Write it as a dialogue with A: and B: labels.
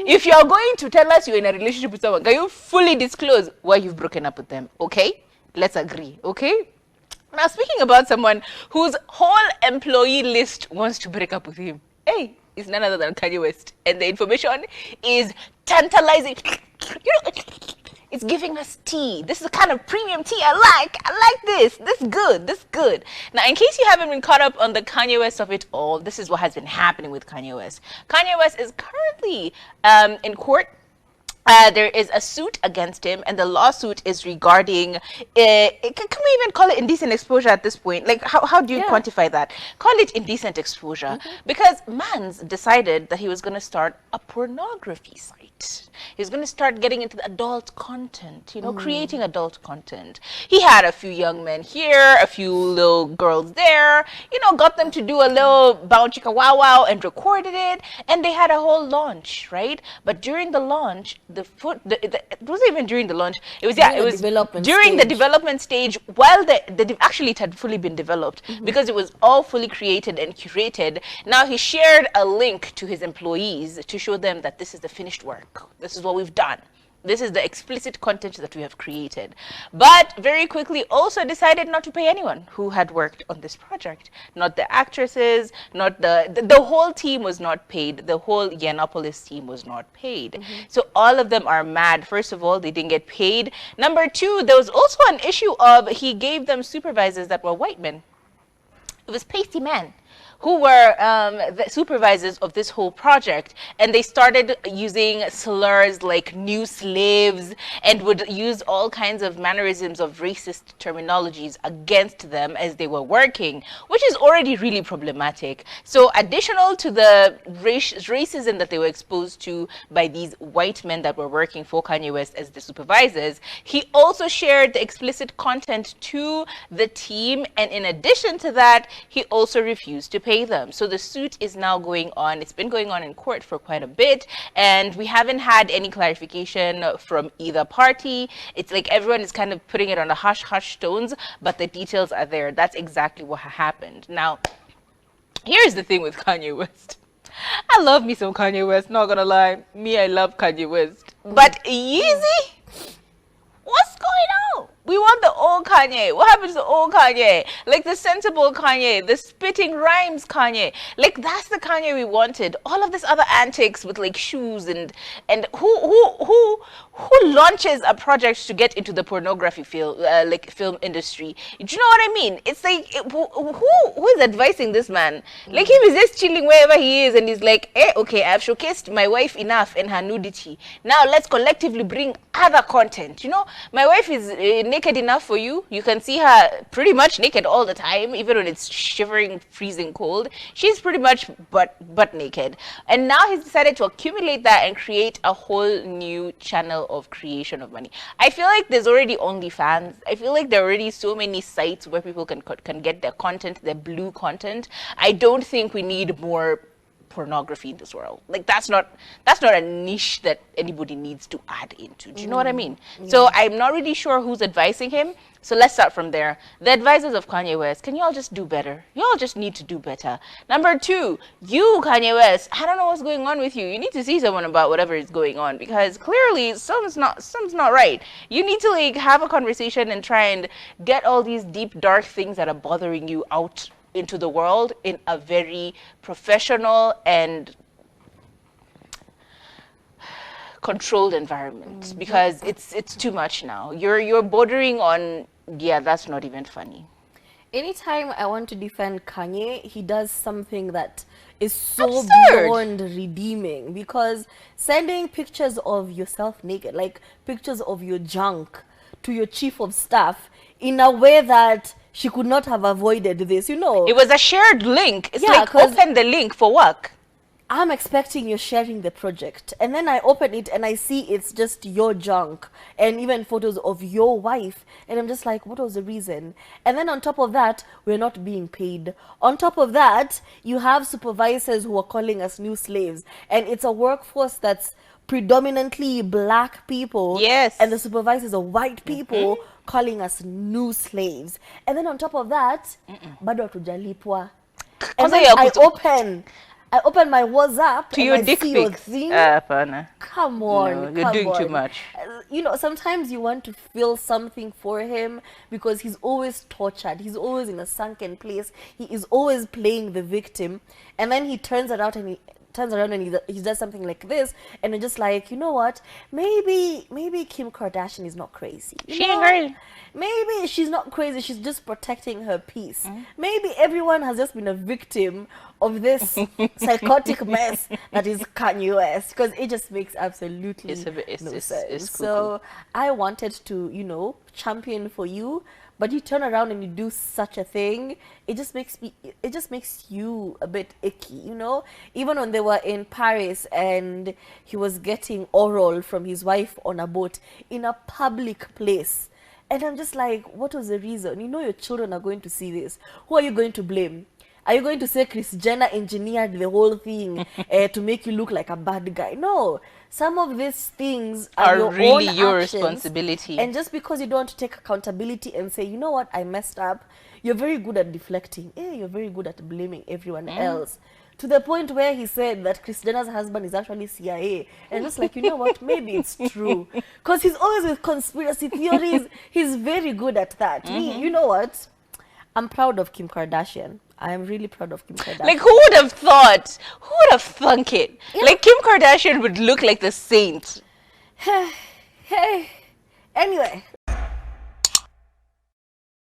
A: if you're going to tell us you're in a relationship with someone, can you fully disclose why you've broken up with them? Okay, let's agree. Okay. Now, speaking about someone whose whole employee list wants to break up with him, hey, it's none other than Kanye West, and the information is tantalizing. It's giving us tea. This is the kind of premium tea I like. I like this. This is good. This is good. Now, in case you haven't been caught up on the Kanye West of it all, this is what has been happening with Kanye West. Kanye West is currently in court. There is a suit against him, and the lawsuit is regarding, can we even call it indecent exposure at this point? Like, how do you quantify that? Call it indecent exposure. Because Mans decided that he was going to start a pornography site. He's going to start getting into the adult content, you know, creating adult content. He had a few young men here, a few little girls there, you know, got them to do a little bow chicka wow wow and recorded it, and they had a whole launch, right? But during the launch, it wasn't even during the launch. It was during the development stage. While actually it had fully been developed because it was all fully created and curated. Now he shared a link to his employees to show them that this is the finished work. This is what we've done. This is the explicit content that we have created. But very quickly also decided not to pay anyone who had worked on this project. Not the actresses, not the whole team was not paid. The whole Yianopolis team was not paid. So all of them are mad. First of all, they didn't get paid. Number two, there was also an issue of he gave them supervisors that were white men. It was pasty men who were the supervisors of this whole project, and they started using slurs like new slaves and would use all kinds of mannerisms of racist terminologies against them as they were working, which is already really problematic. So additional to the racism that they were exposed to by these white men that were working for Kanye West as the supervisors, he also shared the explicit content to the team, and in addition to that, he also refused to pay them. So the suit is now going on. It's been going on in court for quite a bit, and we haven't had any clarification from either party. It's like everyone is kind of putting it on a hush-hush tones, but the details are there. That's exactly what happened. Now, here's the thing with Kanye West. I love me some Kanye West, not gonna lie. Me, I love Kanye West. But Yeezy? What's going on? We want the old Kanye. What happened to the old Kanye? Like the sensible Kanye, the spitting rhymes Kanye. Like that's the Kanye we wanted. All of this other antics with like shoes and who launches a project to get into the pornography field, like film industry? Do you know what I mean? It's like who is advising this man? Like he was just chilling wherever he is, and he's like, okay, I've showcased my wife enough in her nudity. Now let's collectively bring other content. You know, my wife is naked enough for you. You can see her pretty much naked all the time, even when it's shivering, freezing cold. She's pretty much butt naked. And now he's decided to accumulate that and create a whole new channel of creation of money. I feel like there's already OnlyFans. I feel like there are already so many sites where people can get their content, their blue content. I don't think we need more pornography in this world. Like that's not a niche that anybody needs to add into. Do you know what I mean? So I'm not really sure who's advising him. So let's start from there. The advisors of Kanye West, can y'all just do better? Y'all just need to do better. Number two, you Kanye West, I don't know what's going on with you. You need to see someone about whatever is going on, because clearly something's not right. You need to like have a conversation and try and get all these deep dark things that are bothering you out into the world in a very professional and controlled environment, because it's too much now. You're bordering on, that's not even funny.
B: Anytime I want to defend Kanye, he does something that is so
A: absurd,
B: beyond redeeming, because sending pictures of yourself naked, like pictures of your junk, to your chief of staff in a way that she could not have avoided this, you know.
A: It was a shared link. It's like, open the link for work.
B: I'm expecting you're sharing the project, and then I open it and I see it's just your junk and even photos of your wife, and I'm just like, what was the reason? And then on top of that, we're not being paid. On top of that, you have supervisors who are calling us new slaves, and it's a workforce that's predominantly black people.
A: Yes.
B: And the supervisors are white people calling us new slaves. And then on top of that, bado hatujalipwa. And then I open I open my WhatsApp
A: To
B: and
A: your
B: I
A: dick
B: see your
A: pics.
B: thing.
A: Pana.
B: Come on,
A: No, you're
B: come
A: doing too
B: on.
A: much.
B: You know, sometimes you want to feel something for him because he's always tortured. He's always in a sunken place. He is always playing the victim, and then he turns around and he does something like this, and it's just like, you know what? Maybe Kim Kardashian is not crazy.
A: She ain't crazy.
B: Maybe she's not crazy. She's just protecting her peace. Maybe everyone has just been a victim of this psychotic mess that is Kanye West, because it just makes absolutely no sense.
A: It's
B: So I wanted to, champion for you, but you turn around and you do such a thing. It just makes you a bit icky, Even when they were in Paris and he was getting oral from his wife on a boat in a public place. And I'm just like, what was the reason? Your children are going to see this. Who are you going to blame? Are you going to say Kris Jenner engineered the whole thing to make you look like a bad guy? No. Some of these things are your
A: really
B: own
A: your
B: actions,
A: responsibility.
B: And just because you don't want to take accountability and say, you know what, I messed up, you're very good at deflecting. You're very good at blaming everyone else. To the point where he said that Kris Jenner's husband is actually CIA. And just like, you know what, maybe it's true. Because he's always with conspiracy theories. He's very good at that. You know what? I'm proud of Kim Kardashian. I am really proud of Kim Kardashian.
A: Like, who would have thought? Who would have thunk it? Yeah. Like, Kim Kardashian would look like the saint.
B: Hey. Anyway,